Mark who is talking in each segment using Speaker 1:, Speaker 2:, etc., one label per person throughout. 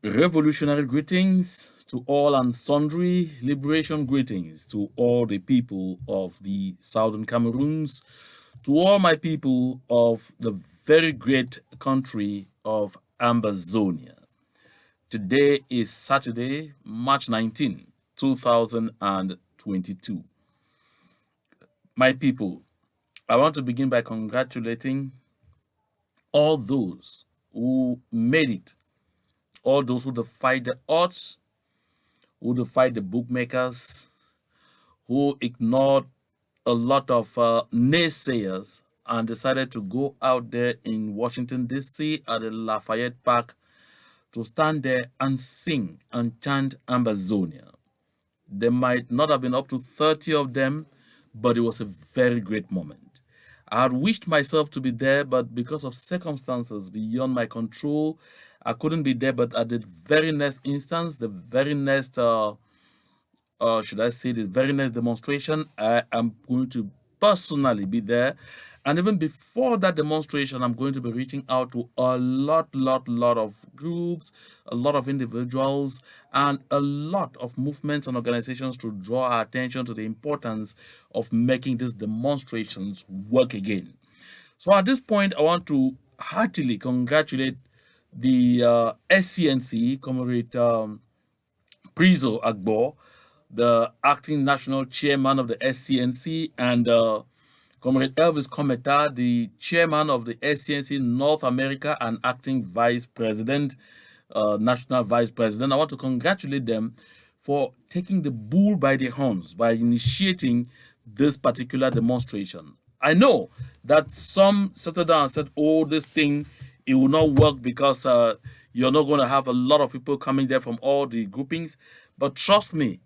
Speaker 1: Revolutionary greetings to all and sundry, liberation greetings to all the people of the Southern Cameroons, to all my people of the very great country of Ambazonia. Today is Saturday, March 19, 2022. My people, I want to begin by congratulating all those who made it, all those who defied the odds, who defied the bookmakers, who ignored a lot of naysayers and decided to go out there in Washington, D.C. at the Lafayette Park to stand there and sing and chant Ambazonia. There might not have been up to 30 of them, but it was a very great moment. I had wished myself to be there, but because of circumstances beyond my control, I couldn't be there. But at the very next instance, the very next should I say, the very next demonstration, I am going to personally be there. And even before that demonstration, I'm going to be reaching out to a lot of groups, a lot of individuals, and a lot of movements and organizations to draw our attention to the importance of making these demonstrations work again. So at this point, I want to heartily congratulate the SCNC, Comrade Prizo Agbo, the acting national chairman of the SCNC, and Comrade Elvis Kometa, the chairman of the SCNC North America and acting vice president, national vice president. I want to congratulate them for taking the bull by the horns by initiating this particular demonstration. I know that some sat down and said, oh, this thing, it will not work because you're not going to have a lot of people coming there from all the groupings. But trust me,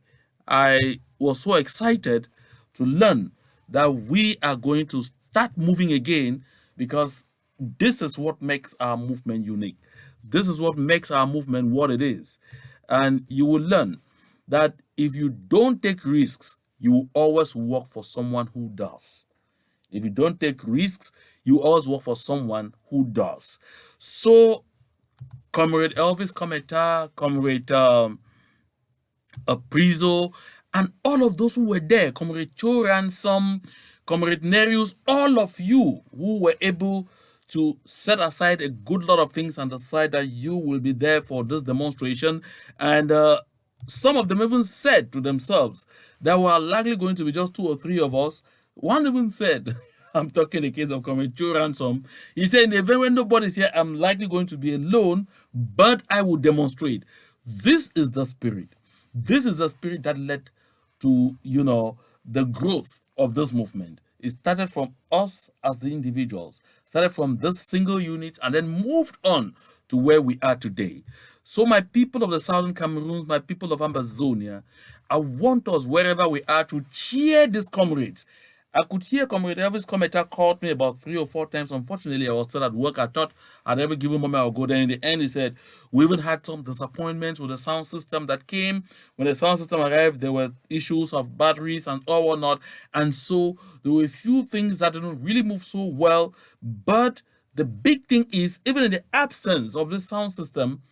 Speaker 1: I was so excited to learn that we are going to start moving again because this is what makes our movement unique. This is what makes our movement what it is. And you will learn that if you don't take risks, you will always work for someone who does. If you don't take risks, you always work for someone who does. So, Comrade Elvis Kometa, Comrade Prizo, and all of those who were there, Comrade Cho Ransom, Comrade Nerius, all of you who were able to set aside a good lot of things and decide that you will be there for this demonstration. And some of them even said to themselves that we are likely going to be just 2 or 3 of us. One even said, I'm talking the case of Comrade Cho Ransom, he said, in the event when nobody's here, I'm likely going to be alone, but I will demonstrate. This is the spirit. This is the spirit that led to, the growth of this movement. It started from us as the individuals, started from this single unit, and then moved on to where we are today. So my people of the Southern Cameroons, my people of Ambazonia, I want us, wherever we are, to cheer these comrades. I could hear Comrade Elvis Kometa called me about 3 or 4 times. Unfortunately, I was still at work. I thought at every given moment I'll go there. In the end, he said, we even had some disappointments with the sound system that came. When the sound system arrived, there were issues of batteries and all whatnot. And so there were a few things that didn't really move so well. But the big thing is, even in the absence of this sound system,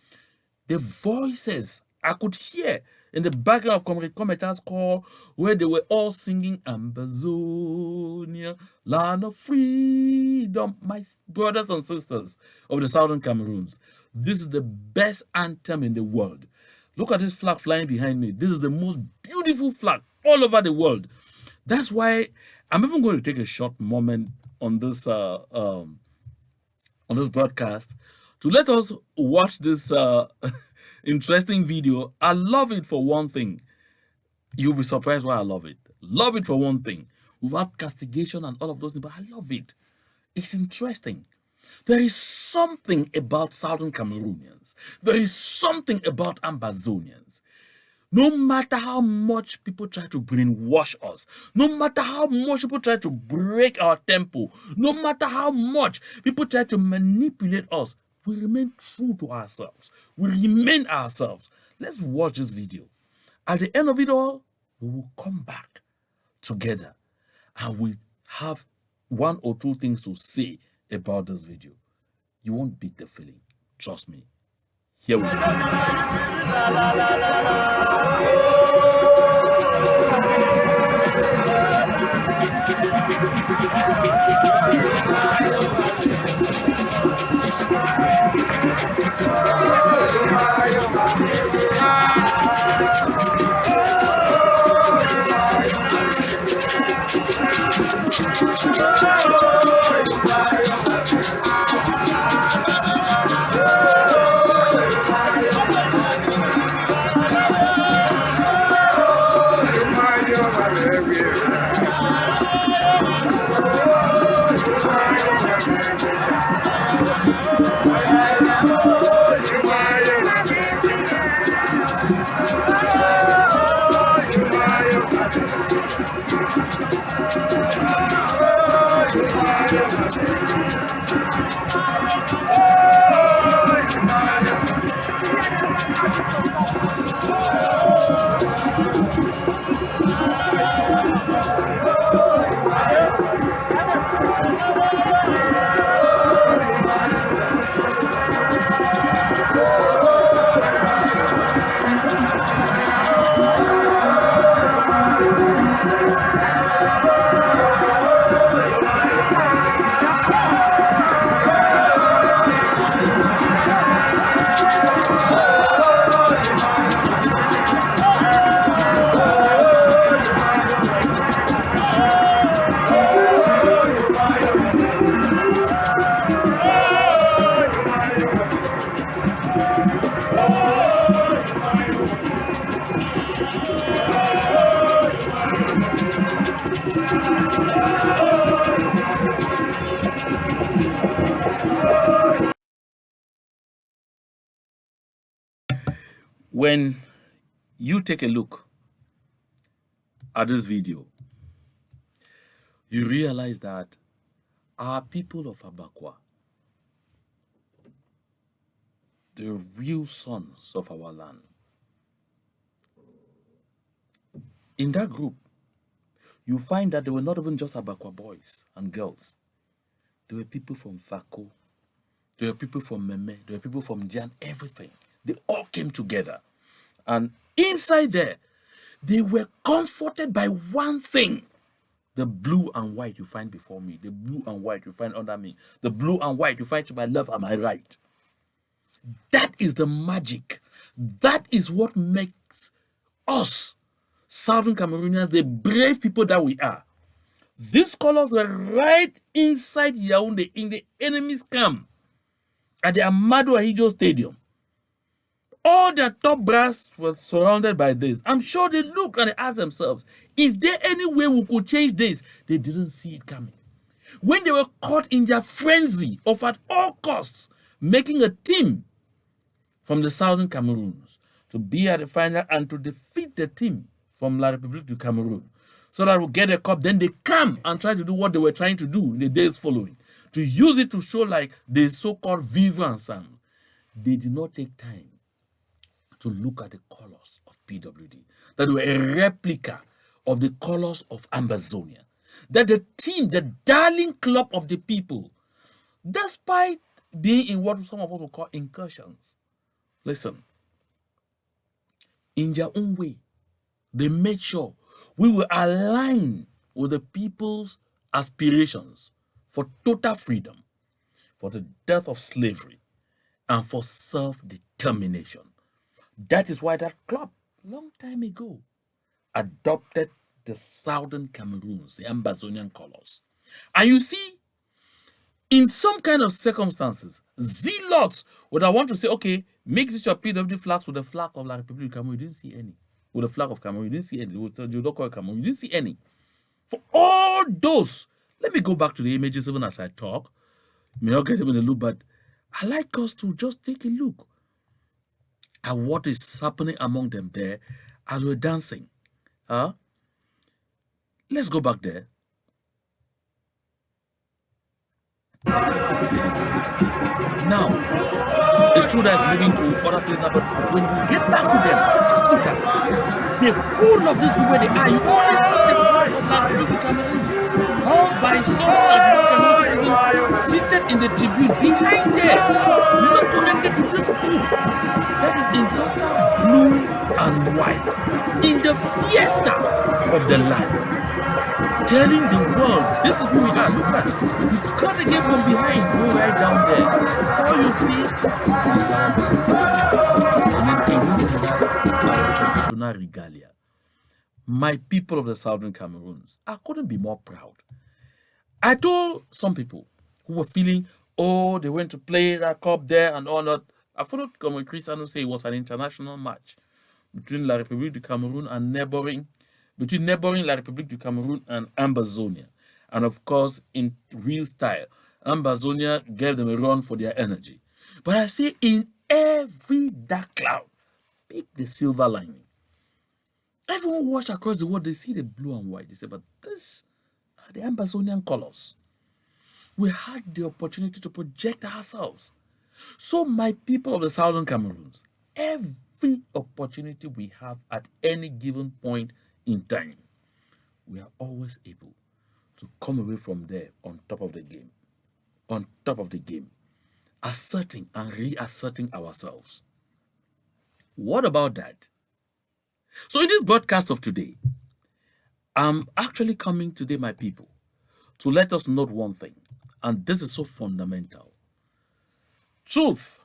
Speaker 1: the voices I could hear in the background of Comrade Cometa's call, where they were all singing Ambazonia, land of freedom, my brothers and sisters of the Southern Cameroons. This is the best anthem in the world. Look at this flag flying behind me. This is the most beautiful flag all over the world. That's why I'm even going to take a short moment on this broadcast to let us watch this interesting video. I love it for one thing. You'll be surprised why I love it. Love it for one thing. Without castigation and all of those things, but I love it. It's interesting. There is something about Southern Cameroonians. There is something about Ambazonians. No matter how much people try to brainwash us, no matter how much people try to break our tempo, no matter how much people try to manipulate us, we remain true to ourselves. We remain ourselves. Let's watch this video. At the end of it all, we will come back together and we have 1 or 2 things to say about this video. You won't beat the feeling. Trust me. Here we go. When you take a look at this video, you realize that our people of Abakwa, the real sons of our land, in that group, you find that they were not even just Abakwa boys and girls. There were people from Fako, there were people from Meme, there were people from Jan, everything. They all came together. And inside there, they were comforted by one thing. The blue and white you find before me, the blue and white you find under me, the blue and white you find to my left and my right. That is the magic. That is what makes us, Southern Cameroonians, the brave people that we are. These colors were right inside Yaounde, in the enemy's camp, at the Amadou Ahidjo Stadium. All their top brass was surrounded by this. I'm sure they looked and they asked themselves, is there any way we could change this? They didn't see it coming. When they were caught in their frenzy of at all costs making a team from the Southern Cameroons to be at the final and to defeat the team from La République du Cameroon so that we'll get a cup, then they come and try to do what they were trying to do in the days following, to use it to show like the so-called vivre ensemble. They did not take time to look at the colors of PWD, that were a replica of the colors of Ambazonia, that the team, the darling club of the people, despite being in what some of us will call incursions, listen, in their own way, they made sure we will align with the people's aspirations for total freedom, for the death of slavery, and for self-determination. That is why that club, long time ago, adopted the Southern Cameroons, the Ambazonian colors. And you see, in some kind of circumstances, zealots would have want to say, okay, make this your PWD flags with the flag of La République du Cameroon. You didn't see any. With the flag of Cameroon, you didn't see any. You don't call it Cameroon. You didn't see any. For all those, let me go back to the images even as I talk. May not get them in the look, but I like us to just take a look at what is happening among them there as we're dancing. Let's go back there. Now, it's true that it's moving to other places now, but when we get back to them, just look at the whole of these people where they are. You only see the flag of La République Cameroon, held by some Cameroon seated in the tribune behind there, not connected to this group. and white in the fiesta of the land, telling the world, this is who we are. Look at, we cut again from behind, go right down there. All you see is our blue. And then away from that, our traditional regalia. My people of the Southern Cameroons, I couldn't be more proud. I told some people who were feeling, oh, they went to play that cup there and all that. I followed Comrade Cristiano say it was an international match between La République du Cameroun and neighboring La République du Cameroun and Ambazonia. And of course, in real style, Ambazonia gave them a run for their energy. But I say in every dark cloud, pick the silver lining. Everyone who watch across the world, they see the blue and white. They say, but this are the Ambazonian colors. We had the opportunity to project ourselves. So my people of the Southern Cameroons, every opportunity we have at any given point in time, we are always able to come away from there on top of the game. On top of the game. Asserting and reasserting ourselves. What about that? So in this broadcast of today, I'm actually coming today, my people, to let us note one thing. And this is so fundamental. Truth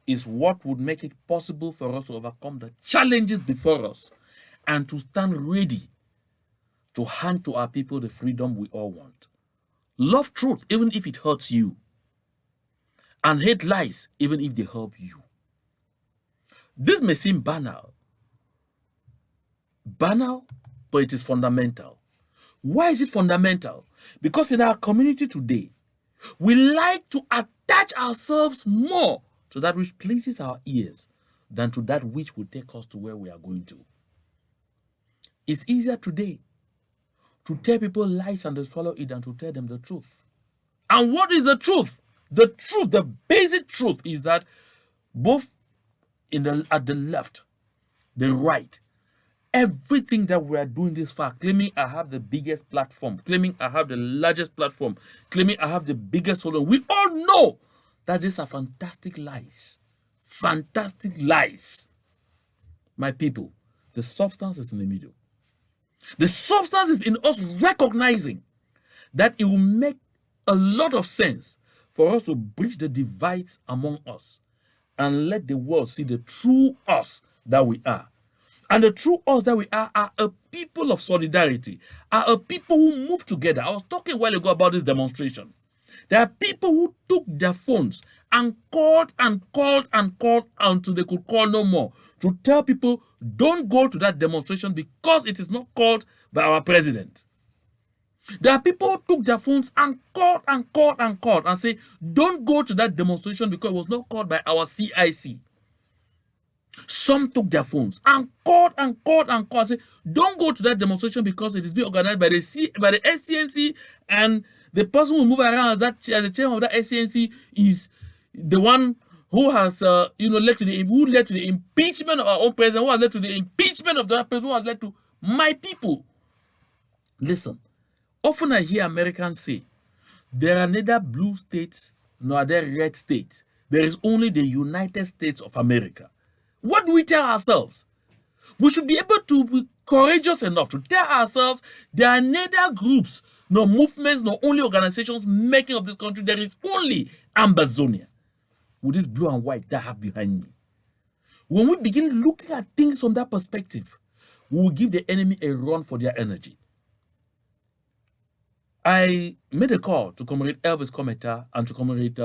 Speaker 1: is what would make it possible for us to overcome the challenges before us and to stand ready to hand to our people the freedom we all want. Love truth, even if it hurts you. And hate lies, even if they help you. This may seem banal, but it is fundamental. Why is it fundamental? Because in our community today, we like to attach ourselves more to that which pleases our ears than to that which will take us to where we are going to. It's easier today to tell people lies and they swallow it than to tell them the truth. And what is the truth? The truth, the basic truth is that both at the left, the right, everything that we are doing this far, claiming I have the biggest platform, claiming I have the largest platform, claiming I have the biggest following, we all know that these are fantastic lies. Fantastic lies. My people, the substance is in the middle. The substance is in us recognizing that it will make a lot of sense for us to bridge the divides among us and let the world see the true us that we are. And the true us that we are a people of solidarity, are a people who move together. I was talking a while ago about this demonstration. There are people who took their phones and called until they could call no more to tell people, don't go to that demonstration because it is not called by our president. There are people who took their phones and called and say, don't go to that demonstration because it was not called by our CIC. Some took their phones and called and say, don't go to that demonstration because it is being organized by the SCNC, and the person who move around as the chairman of that SCNC is the one who has led to the impeachment of our own president, who has led to the impeachment of that person, who has led to my people. Listen, often I hear Americans say, there are neither blue states nor are there red states. There is only the United States of America. What do we tell ourselves? We should be able to be courageous enough to tell ourselves there are neither groups, nor movements, nor only organizations making up this country. There is only Ambazonia with this blue and white that I have behind me. When we begin looking at things from that perspective, we will give the enemy a run for their energy. I made a call to Comrade Elvis Kometa and to Comrade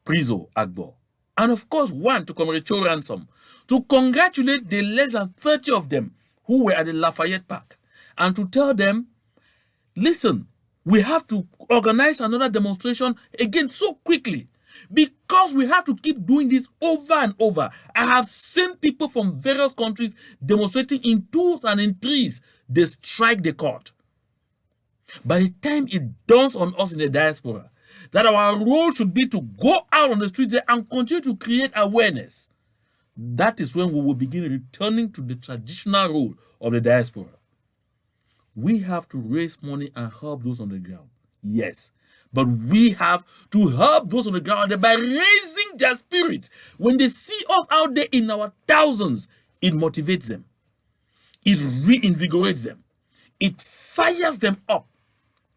Speaker 1: Prizo Agbo. And of course, one to Comrade Cho Ransom, to congratulate the less than 30 of them who were at the Lafayette Park and to tell them, listen, we have to organize another demonstration again so quickly because we have to keep doing this over and over. I have seen people from various countries demonstrating in twos and in threes. They strike the court. By the time it dawns on us in the diaspora that our role should be to go out on the streets and continue to create awareness, that is when we will begin returning to the traditional role of the diaspora. We have to raise money and help those on the ground, yes, But we have to help those on the ground by raising their spirits. When they see us out there in our thousands, it motivates them. It reinvigorates them. It fires them up.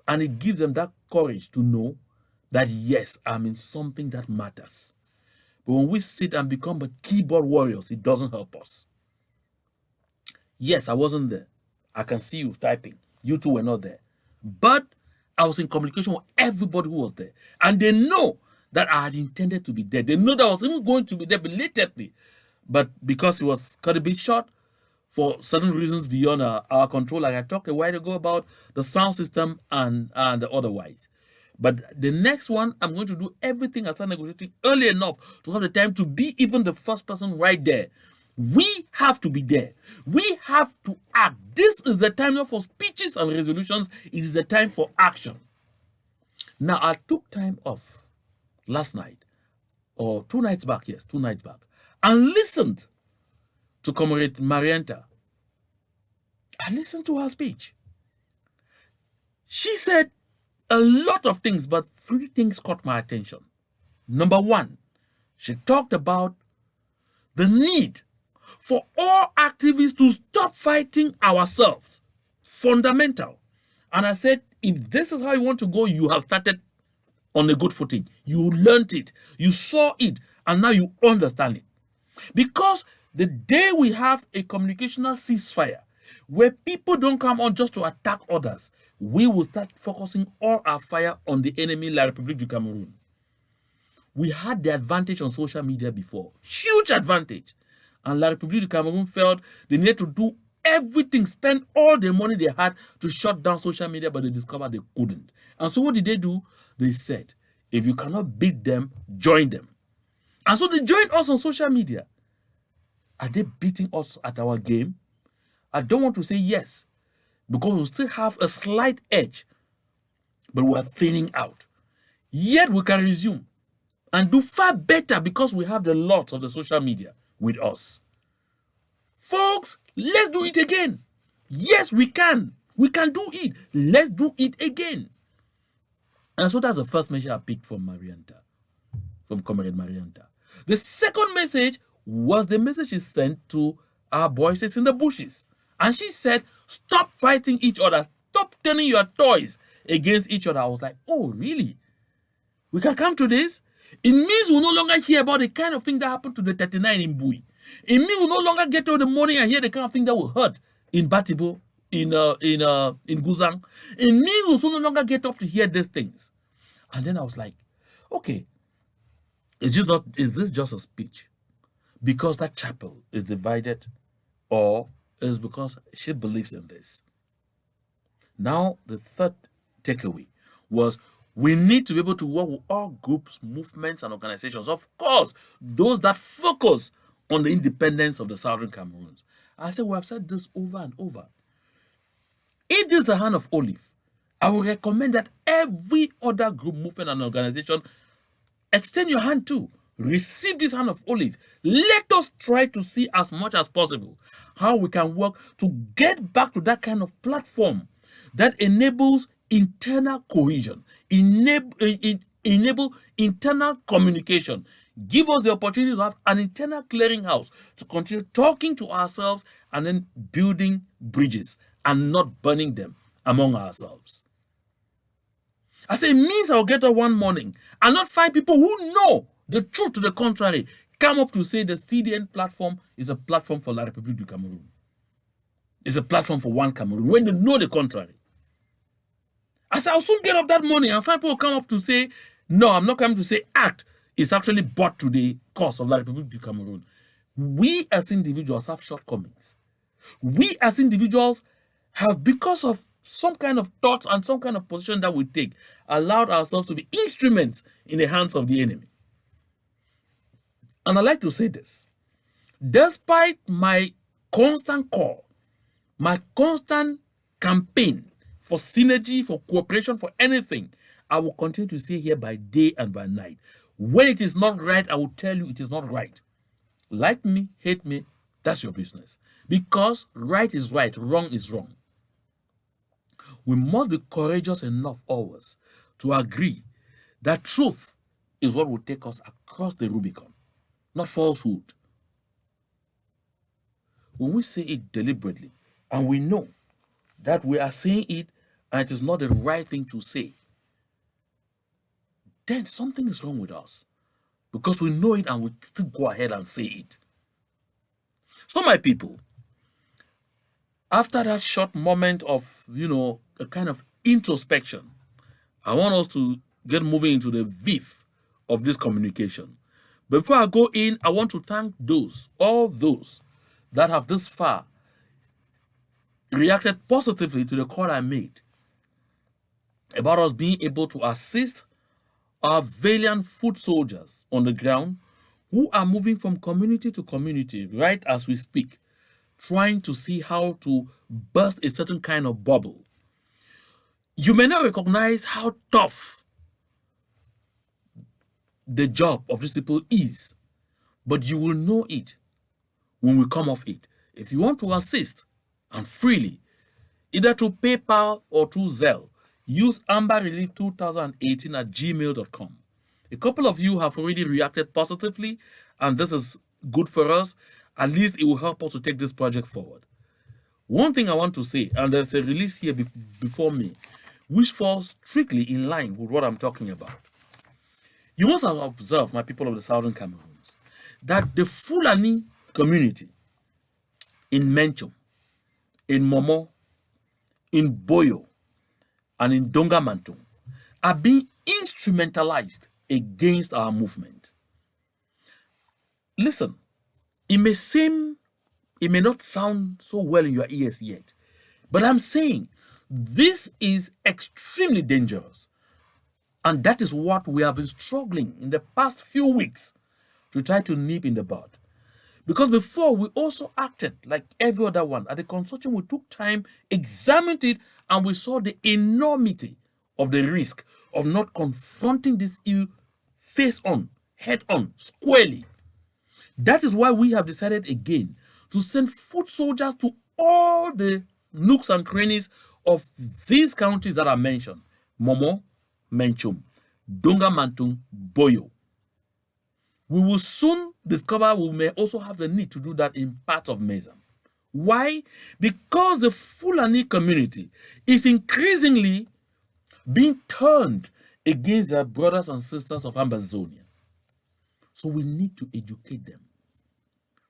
Speaker 1: And it gives them that courage to know that, yes, I'm in something that matters. But when we sit and become a keyboard warriors, it doesn't help us. Yes, I wasn't there. I can see you typing. You two were not there. But I was in communication with everybody who was there. And they know that I had intended to be there. They know that I was even going to be there belatedly. But because it was cut a bit short, for certain reasons beyond our control, like I talked a while ago about the sound system and otherwise. But the next one, I'm going to do everything I start negotiating early enough to have the time to be even the first person right there. We have to be there. We have to act. This is the time not for speeches and resolutions. It is the time for action. Now, I took time off last night, or 2 nights back, yes, 2 nights back, and listened to Comrade Marianta. I listened to her speech. She said a lot of things, but 3 things caught my attention. Number 1, she talked about the need for all activists to stop fighting ourselves. Fundamental. And I said, if this is how you want to go, you have started on a good footing. You learned it. You saw it. And now you understand it. Because the day we have a communicational ceasefire, where people don't come on just to attack others, we will start focusing all our fire on the enemy, La République du Cameroon. We had the advantage on social media before. Huge advantage. And La République du Cameroon felt they needed to do everything, spend all the money they had to shut down social media, but they discovered they couldn't. And so what did they do? They said, if you cannot beat them, join them. And so they joined us on social media. Are they beating us at our game? I don't want to say yes, because we still have a slight edge, but we are thinning out. Yet we can resume and do far better because we have the lots of the social media with us. Folks, let's do it again. Yes, we can. We can do it. Let's do it again. And so that's the first message I picked from Marianta, from Comrade Marianta. The second message was the message she sent to our voices in the bushes. And she said, stop fighting each other. Stop turning your toys against each other. I was like, oh, really? We can come to this? It means we'll no longer hear about the kind of thing that happened to the 39 in Bui. It means we'll no longer get to the morning and hear the kind of thing that will hurt in Batibo, in Guzang. It means we'll no longer get up to hear these things. And then I was like, okay, is this just a speech? Because that chapel is divided, or is because she believes in this? Now, the third takeaway was we need to be able to work with all groups, movements, and organizations. Of course, those that focus on the independence of the Southern Cameroons. I said, we have said this over and over. If this is a hand of olive, I would recommend that every other group, movement, and organization extend your hand too. Receive this hand of olive. Let us try to see as much as possible how we can work to get back to that kind of platform that enables internal cohesion, enable internal communication, give us the opportunity to have an internal clearinghouse to continue talking to ourselves and then building bridges and not burning them among ourselves. I say it means I'll get up one morning and not find people who know the truth to the contrary come up to say the CDN platform is a platform for La République du Cameroon. It's a platform for one Cameroon when they know the contrary. I said I'll soon get up that morning and find people come up to say, no, I'm not coming to say act. It's actually brought to the cause of La République du Cameroon. We as individuals have shortcomings. We as individuals have, because of some kind of thoughts and some kind of position that we take, allowed ourselves to be instruments in the hands of the enemy. And I like to say this. Despite my constant call, my constant campaign for synergy, for cooperation, for anything, I will continue to say here by day and by night. When it is not right, I will tell you it is not right. Like me, hate me, that's your business. Because right is right, wrong is wrong. We must be courageous enough always to agree That truth is what will take us across the Rubicon, not falsehood. When we say it deliberately, and we know that we are saying it and it is not the right thing to say, then something is wrong with us because we know it and we still go ahead and say it. So, my people, after that short moment of, a kind of introspection, I want us to get moving into the VIF of this communication. Before I go in, I want to thank all those that have this far reacted positively to the call I made about us being able to assist our valiant foot soldiers on the ground who are moving from community to community right as we speak, trying to see how to burst a certain kind of bubble. You may not recognize how tough the job of these people is, but you will know it when we come off it. If you want to assist, and freely, either through PayPal or through Zelle, use amberrelief2018@gmail.com. A couple of you have already reacted positively, and this is good for us. At least it will help us to take this project forward. One thing I want to say, and there's a release here before me, which falls strictly in line with what I'm talking about. You must have observed, my people of the Southern Cameroons, that the Fulani community in Menchum, in Momo, in Boyo, and in Dongamantung are being instrumentalized against our movement. Listen, it may not sound so well in your ears yet, but I'm saying this is extremely dangerous. And that is what we have been struggling in the past few weeks to try to nip in the bud. Because before, we also acted like every other one. At the consortium, we took time, examined it, and we saw the enormity of the risk of not confronting this issue face on, head on, squarely. That is why we have decided again to send foot soldiers to all the nooks and crannies of these counties that are mentioned: Momo, Menchum, Dongamantung, Boyo. We will soon discover we may also have the need to do that in parts of Mezam. Why? Because the Fulani community is increasingly being turned against their brothers and sisters of Ambazonia. So we need to educate them.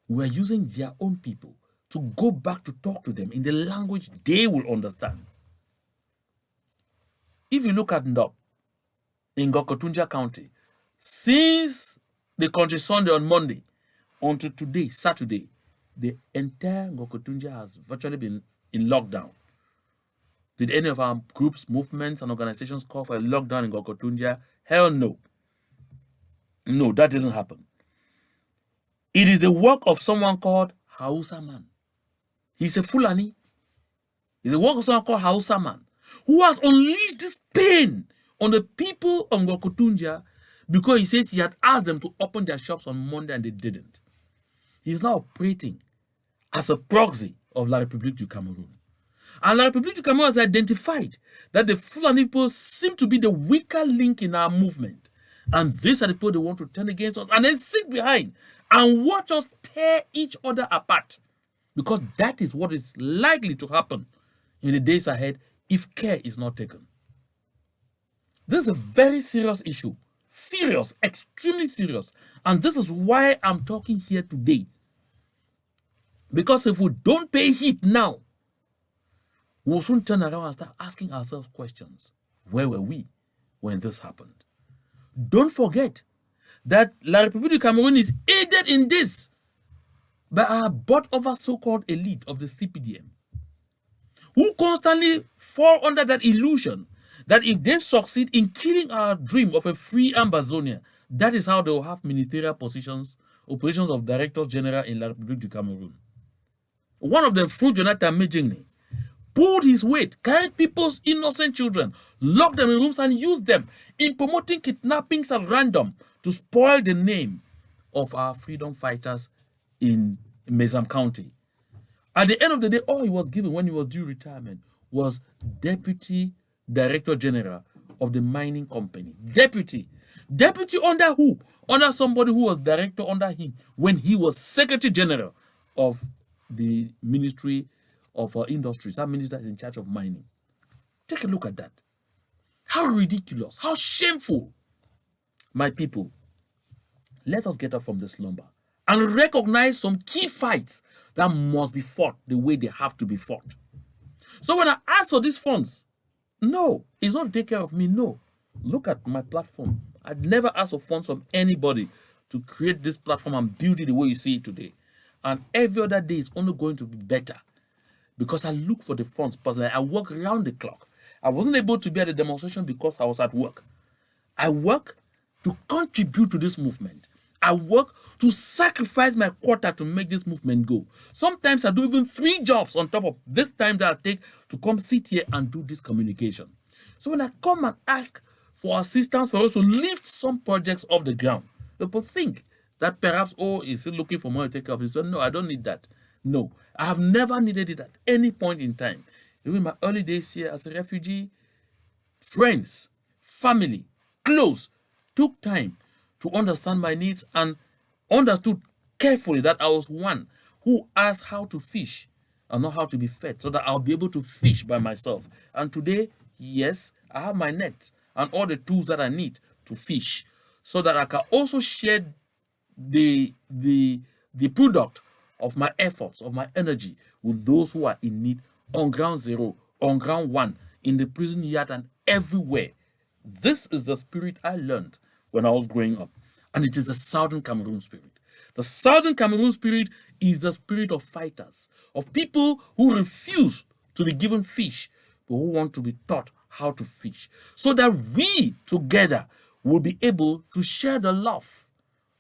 Speaker 1: We are using their own people to go back to talk to them in the language they will understand. If you look at Ndop in Gokotunja County, since the country Sunday on Monday until today, Saturday, the entire Gokotunja has virtually been in lockdown. Did any of our groups, movements, and organizations call for a lockdown in Gokotunja? Hell no. No, that didn't happen. It is the work of someone called Hausa Man. He's a Fulani. It's the work of someone called Hausa Man, who has unleashed this pain on the people of Gokotunja because he says he had asked them to open their shops on Monday and they didn't. He's now operating as a proxy of La République du Cameroun. And La République du Cameroun has identified that the Fulani people seem to be the weaker link in our movement. And these are the people they want to turn against us and then sit behind and watch us tear each other apart. Because that is what is likely to happen in the days ahead if care is not taken. This is a very serious issue. Serious, extremely serious. And this is why I'm talking here today. Because if we don't pay heed now, we'll soon turn around and start asking ourselves questions. Where were we when this happened? Don't forget that La République du Cameroun is aided in this by our bought-over so-called elite of the CPDM, who constantly fall under that illusion that if they succeed in killing our dream of a free Ambazonia, that is how they will have ministerial positions, operations of Director General in La République du Cameroun. One of them, Fru Jonathan Mejingni, pulled his weight, carried people's innocent children, locked them in rooms and used them in promoting kidnappings at random to spoil the name of our freedom fighters in Mezam County. At the end of the day, all he was given when he was due retirement was Deputy Director General of the mining company. Deputy. Deputy under who? Under somebody who was director under him when he was Secretary General of the Ministry of Industries. That minister is in charge of mining. Take a look at that. How ridiculous. How shameful. My people, let us get up from this slumber and recognize some key fights that must be fought the way they have to be fought. So when I ask for these funds, no, it's not to take care of me, no. Look at my platform. I'd never ask for funds from anybody to create this platform and build it the way you see it today. And every other day is only going to be better because I look for the funds personally. I work around the clock. I wasn't able to be at the demonstration because I was at work. I work to contribute to this movement. I work to sacrifice my quarter to make this movement go. Sometimes I do even 3 jobs on top of this time that I take to come sit here and do this communication. So when I come and ask for assistance for us to lift some projects off the ground, people think that perhaps, oh, is he looking for money to take care of this? No, I don't need that. No, I have never needed it at any point in time. Even in my early days here as a refugee, friends, family, close, took time to understand my needs and understood carefully that I was one who asked how to fish and not how to be fed so that I'll be able to fish by myself. And today, yes, I have my net and all the tools that I need to fish so that I can also share the product of my efforts, of my energy with those who are in need on ground zero, on ground one, in the prison yard and everywhere. This is the spirit I learned when I was growing up. And it is the Southern Cameroon spirit. The Southern Cameroon spirit is the spirit of fighters, of people who refuse to be given fish, but who want to be taught how to fish, so that we together will be able to share the love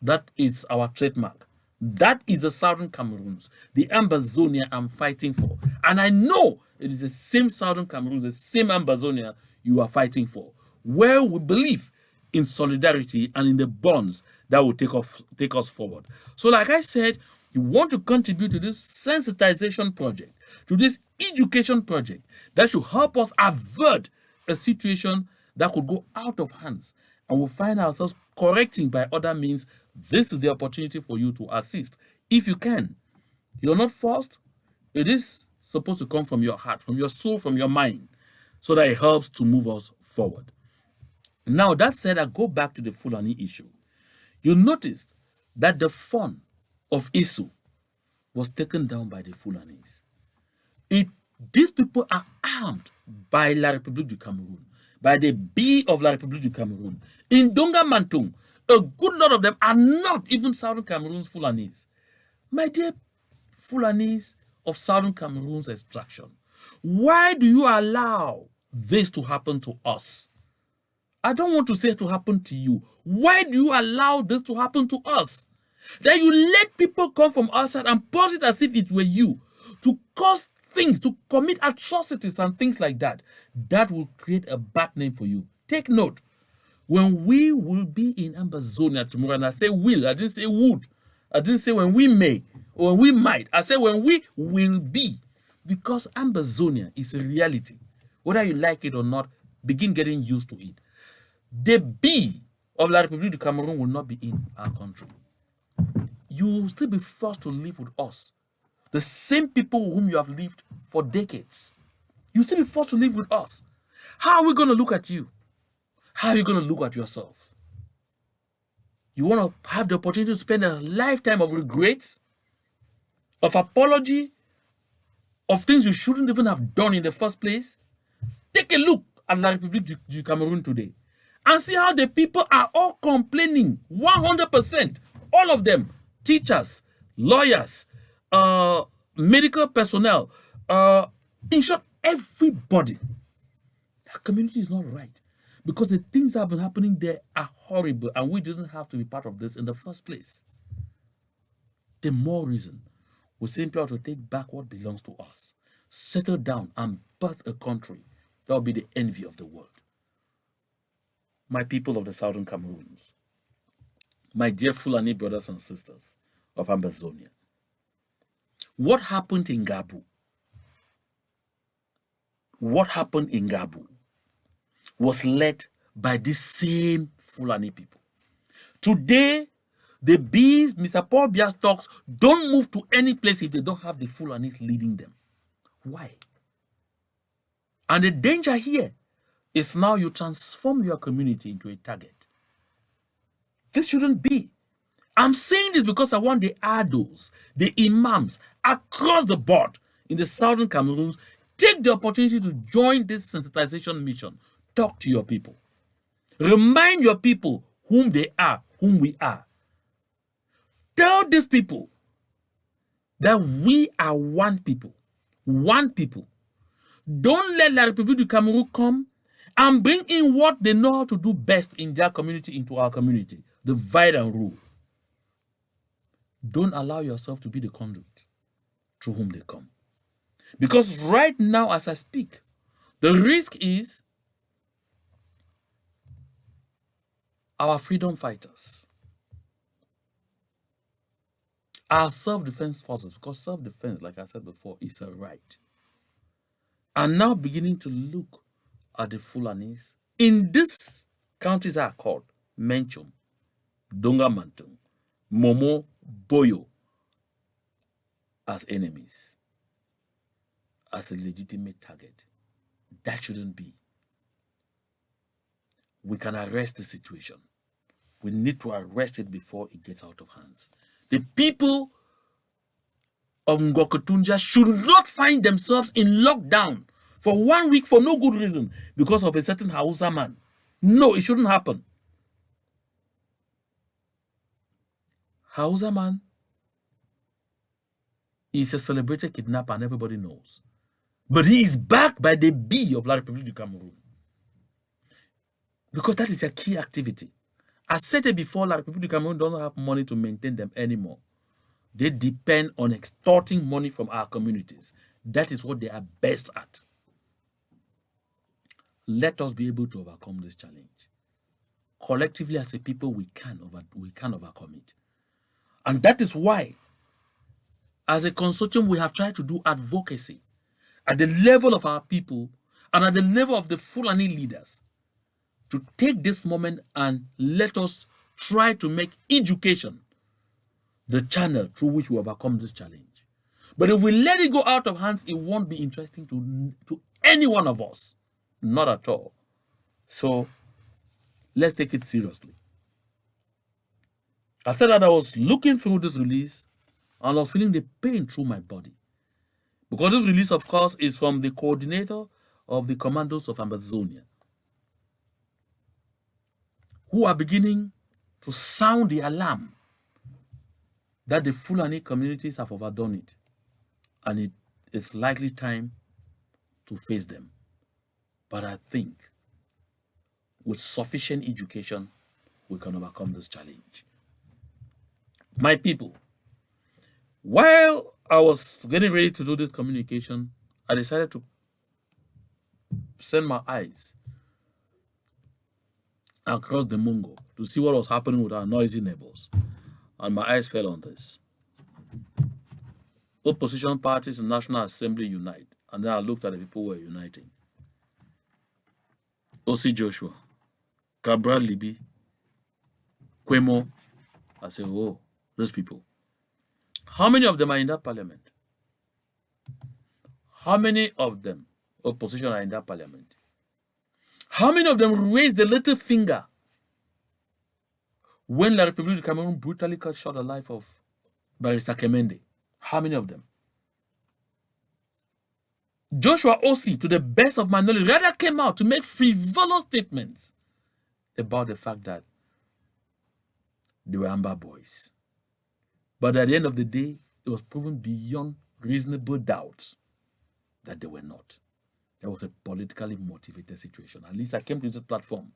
Speaker 1: that is our trademark. That is the Southern Cameroons, the Ambazonia I'm fighting for. And I know it is the same Southern Cameroons, the same Ambazonia you are fighting for, where we believe in solidarity and in the bonds that will take us forward. So like I said, you want to contribute to this sensitization project, to this education project that should help us avert a situation that could go out of hands and we'll find ourselves correcting by other means. This is the opportunity for you to assist. If you can, you're not forced. It is supposed to come from your heart, from your soul, from your mind, so that it helps to move us forward. Now, that said, I go back to the Fulani issue. You noticed that the fun of Isu was taken down by the Fulanis. These people are armed by La République du Cameroun, by the B of La République du Cameroun. In Donga Mantung, a good lot of them are not even Southern Cameroon's Fulanis. My dear Fulanis of Southern Cameroon's extraction, why do you allow this to happen to us? I don't want to say to happen to you. Why do you allow this to happen to us? That you let people come from outside and pose it as if it were you to cause things, to commit atrocities and things like that. That will create a bad name for you. Take note. When we will be in Ambazonia tomorrow, and I say will, I didn't say would. I didn't say when we may or when we might. I said when we will be. Because Ambazonia is a reality. Whether you like it or not, begin getting used to it. The B of La République du Cameroon will not be in our country. You will still be forced to live with us. The same people with whom you have lived for decades. You still be forced to live with us. How are we going to look at you? How are you going to look at yourself? You want to have the opportunity to spend a lifetime of regrets, of apology, of things you shouldn't even have done in the first place? Take a look at La République du Cameroon today and see how the people are all complaining 100%. All of them, teachers, lawyers, medical personnel, in short, everybody. The community is not right because the things that have been happening there are horrible and we didn't have to be part of this in the first place. The more reason we simply have to take back what belongs to us, settle down and birth a country that will be the envy of the world. My people of the Southern Cameroons, my dear Fulani brothers and sisters of Ambazonia, what happened in Gabu? What happened in Gabu? was led by these same Fulani people. Today, the bees, Mr. Paul Bia's talks, don't move to any place if they don't have the Fulanis leading them. Why? And the danger here is now you transform your community into a target. This shouldn't be. I'm saying this because I want the adults, the imams across the board in the southern Cameroons take the opportunity to join this sensitization mission. Talk to your people. Remind your people whom they are, whom we are. Tell these people that we are one people. One people. Don't let La République du Cameroun come and bring in what they know how to do best in their community into our community. Divide and rule. Don't allow yourself to be the conduit through whom they come. Because right now, as I speak, the risk is our freedom fighters, our self-defense forces, because self-defense, like I said before, is a right, are now beginning to look at the Fulanis in these counties are called Menchum, Dongamantung, Momo, Boyo as enemies, as a legitimate target. That shouldn't be. We can arrest the situation. We need to arrest it before it gets out of hands. The people of Ngokotunja should not find themselves in lockdown for 1 week for no good reason because of a certain Hausa man. No, it shouldn't happen. Hausa Man is a celebrated kidnapper and everybody knows. But he is backed by the B of La République du Cameroun. Because that is a key activity. I said it before, La République du Cameroun doesn't have money to maintain them anymore. They depend on extorting money from our communities. That is what they are best at. Let us be able to overcome this challenge. Collectively, as a people, we can overcome it. And that is why, as a consortium, we have tried to do advocacy at the level of our people and at the level of the Fulani leaders to take this moment and let us try to make education the channel through which we overcome this challenge. But if we let it go out of hands, it won't be interesting to any one of us. Not at all. So let's take it seriously. I said that I was looking through this release and I was feeling the pain through my body. Because this release, of course, is from the coordinator of the commandos of Amazonia, who are beginning to sound the alarm that the Fulani communities have overdone it. And it's likely time to face them. But I think with sufficient education, we can overcome this challenge. My people, while I was getting ready to do this communication, I decided to send my eyes across the Mungo to see what was happening with our noisy neighbors. And my eyes fell on this. Opposition parties in National Assembly unite. And then I looked at the people who were uniting. O.C. Joshua, Cabral Libi, Kwemo. I said, oh, those people. How many of them are in that parliament? How many of them, opposition, are in that parliament? How many of them raised the little finger when La République du Cameroun brutally cut short the life of Barrister Kemende? How many of them? Joshua O.C., to the best of my knowledge, rather came out to make frivolous statements about the fact that they were Amber Boys. But at the end of the day, it was proven beyond reasonable doubts that they were not. There was a politically motivated situation. At least I came to this platform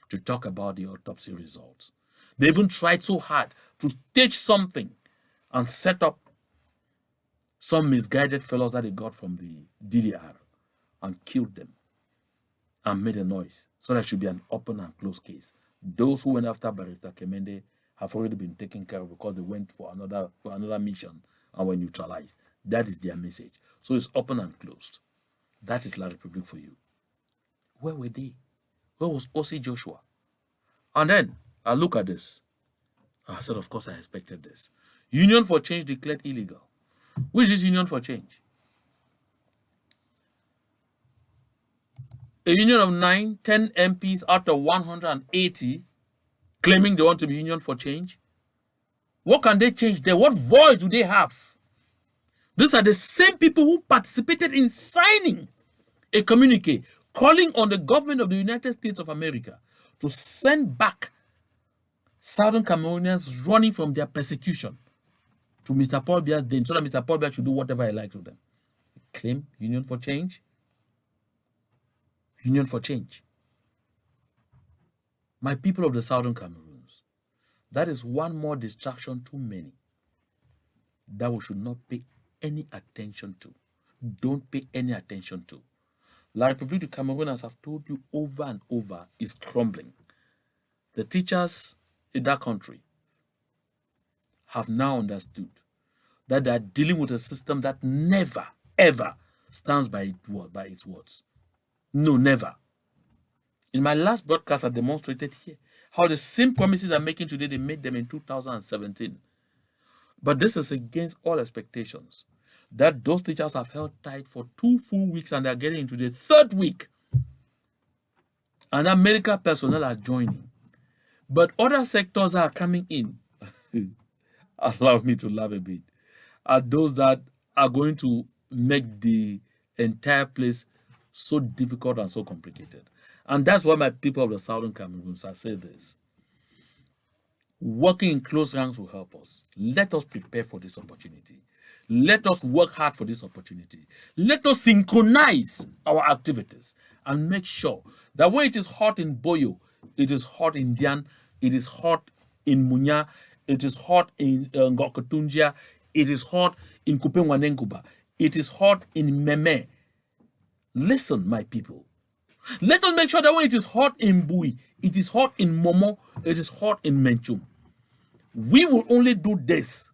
Speaker 1: to talk about the autopsy results. They even tried so hard to stage something and set up some misguided fellows that they got from the DDR and killed them and made a noise. So there should be an open and closed case. Those who went after Barrister Kemende have already been taken care of because they went for another mission and were neutralized. That is their message. So it's open and closed. That is La République for you. Where were they? Where was O.C. Joshua? And then I look at this. I said, of course, I expected this. Union for Change declared illegal. Which is Union for Change? A union of 9, 10 MPs out of 180 claiming they want to be Union for Change. What can they change there? What voice do they have? These are the same people who participated in signing a communique calling on the government of the United States of America to send back Southern Cameroonians running from their persecution to Mr. Paul Biya's den so that Mr. Paul Biya should do whatever he likes with them. Claim Union for Change. Union for Change. My people of the Southern Cameroons, that is one more distraction too many that we should not pay any attention to. Don't pay any attention to. La République du Cameroon, as I've told you over and over, is crumbling. The teachers in that country have now understood that they are dealing with a system that never, ever stands by its words. No, never. In my last broadcast, I demonstrated here how the same promises I'm making today, they made them in 2017. But this is against all expectations. That those teachers have held tight for 2 full weeks and they're getting into the 3rd week. And that medical personnel are joining. But other sectors are coming in. Allow me to laugh a bit. Are those that are going to make the entire place so difficult and so complicated. And that's why my people of the Southern Cameroons, I say this. Working in close ranks will help us. Let us prepare for this opportunity. Let us work hard for this opportunity. Let us synchronize our activities and make sure that when it is hot in Boyo, it is hot in Dian, it is hot in Munya, it is hot in Ngokotunjia, it is hot in Kupengwanenkuba, it is hot in Meme. Listen, my people. Let us make sure that when it is hot in Bui, it is hot in Momo, it is hot in Menchum. We will only do this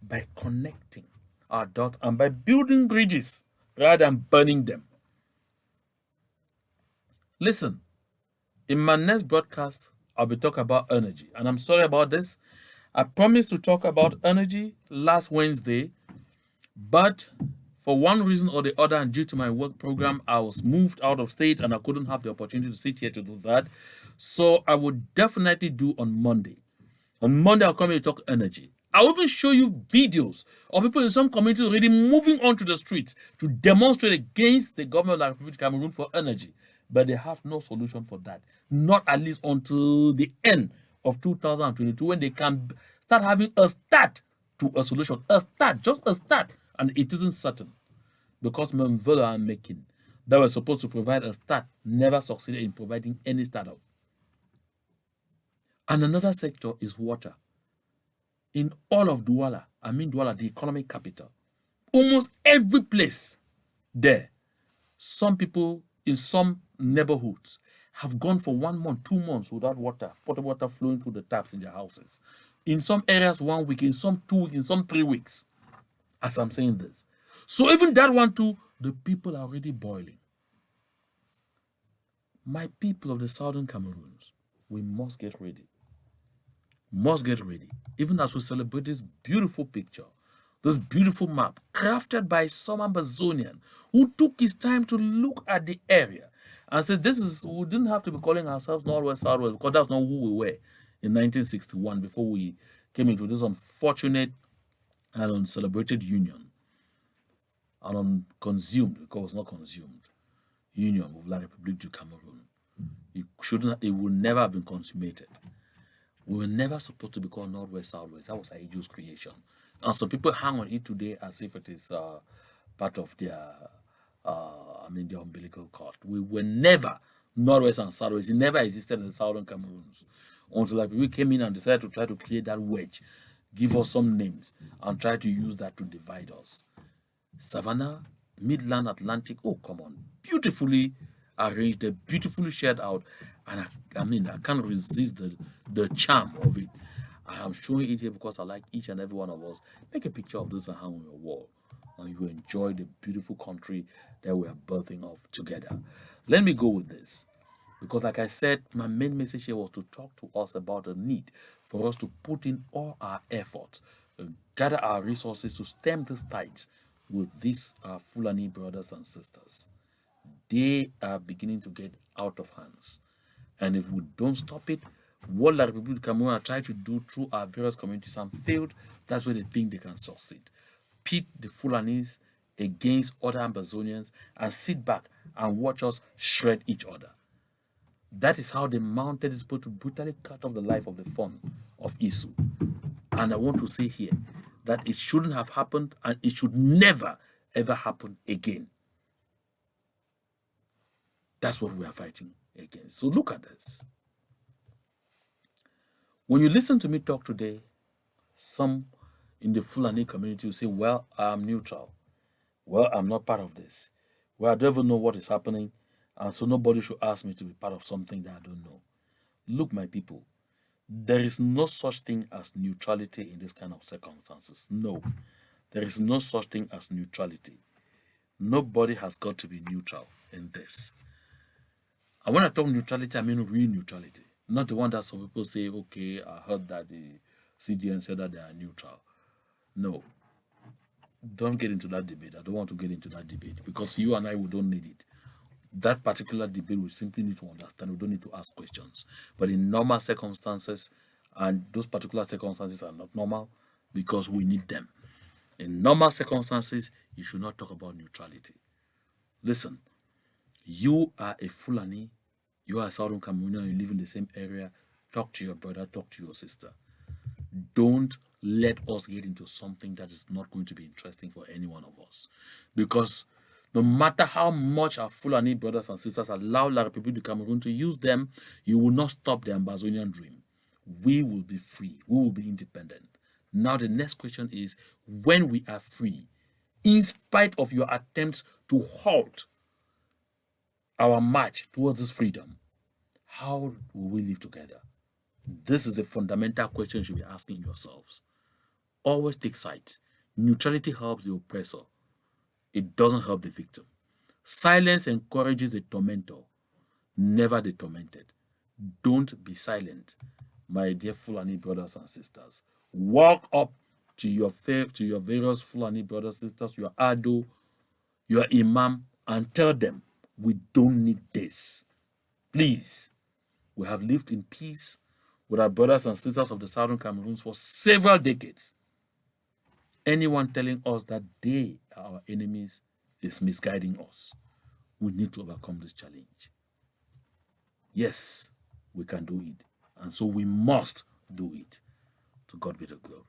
Speaker 1: by connecting our dots and by building bridges rather than burning them. Listen, in my next broadcast, I'll be talking about energy. And I'm sorry about this. I promised to talk about energy last Wednesday, but for one reason or the other, and due to my work program, I was moved out of state and I couldn't have the opportunity to sit here to do that. So I would definitely do on Monday. On Monday, I'll come here to talk energy. I'll even show you videos of people in some communities already moving onto the streets to demonstrate against the government of the Republic of Cameroon for energy. But they have no solution for that. Not at least until the end of 2022 when they can start having a start to a solution. A start, just a start. And it isn't certain. Because Memvela and Making, that were supposed to provide a start, never succeeded in providing any startup. And another sector is water. In all of Douala, Douala, the economic capital, almost every place there, some people in some neighborhoods have gone for 1 month, 2 months without water, potable water flowing through the taps in their houses. In some areas, 1 week, in some 2 weeks, in some 3 weeks, as I'm saying this. So even that one too, the people are already boiling. My people of the Southern Cameroons, we must get ready. Must get ready. Even as we celebrate this beautiful picture, this beautiful map, crafted by some Amazonian who took his time to look at the area and said, we didn't have to be calling ourselves Northwest, Southwest, because that's not who we were in 1961 before we came into this unfortunate and uncelebrated union. And unconsumed, because it's not consumed, union with La République du Cameroon. It will never have been consummated. We were never supposed to be called Northwest, Southwest. That was Aegeo's creation. And some people hang on it today as if it is part of their umbilical cord. We were never Northwest and Southwest. It never existed in the Southern Cameroons until we came in and decided to try to create that wedge, give us some names, and try to use that to divide us. Savannah, Midland, Atlantic, oh, come on. Beautifully arranged, beautifully shared out. And I can't resist the charm of it. I am showing it here because I like each and every one of us. Make a picture of this and hang on your wall. And you enjoy the beautiful country that we are birthing off together. Let me go with this. Because like I said, my main message here was to talk to us about the need for us to put in all our efforts, gather our resources to stem this tide with these Fulani brothers and sisters. They are beginning to get out of hands. And if we don't stop it, what like people in Cameroon are trying to do through our various communities and failed, that's where they think they can succeed. Pit the Fulanis against other Amazonians and sit back and watch us shred each other. That is how they mounted this people to brutally cut off the life of the fawn of Isu. And I want to say here that it shouldn't have happened and it should never, ever happen again. That's what we are fighting against. So look at this. When you listen to me talk today, some in the Fulani community will say, well, I'm neutral. Well, I'm not part of this. Well, I don't even know what is happening. And so nobody should ask me to be part of something that I don't know. Look, my people, there is no such thing as neutrality in this kind of circumstances. No, there is no such thing as neutrality. Nobody has got to be neutral in this. And when I talk neutrality, I mean real neutrality. Not the one that some people say, okay, I heard that the CDN said that they are neutral. No, don't get into that debate. I don't want to get into that debate because you and I, we don't need it. That particular debate, we simply need to understand. We don't need to ask questions. But in normal circumstances, and those particular circumstances are not normal because we need them. In normal circumstances, you should not talk about neutrality. Listen, you are a Fulani, you are a Southern Cameroonian, you live in the same area. Talk to your brother, talk to your sister. Don't let us get into something that is not going to be interesting for any one of us. Because no matter how much our Fulani brothers and sisters allow La République du Cameroon to use them, you will not stop the Amazonian dream. We will be free. We will be independent. Now the next question is, when we are free, in spite of your attempts to halt our march towards this freedom, how will we live together? This is a fundamental question you should be asking yourselves. Always take sides. Neutrality helps the oppressor. It doesn't help the victim. Silence encourages the tormentor, never the tormented. Don't be silent, my dear Fulani brothers and sisters. Walk up to your various Fulani brothers and sisters, your Ado, your Imam, and tell them, we don't need this. Please, we have lived in peace with our brothers and sisters of the Southern Cameroons for several decades. Anyone telling us that they are our enemies is misguiding us. We need to overcome this challenge. Yes, we can do it. And so we must do it. To God be the glory.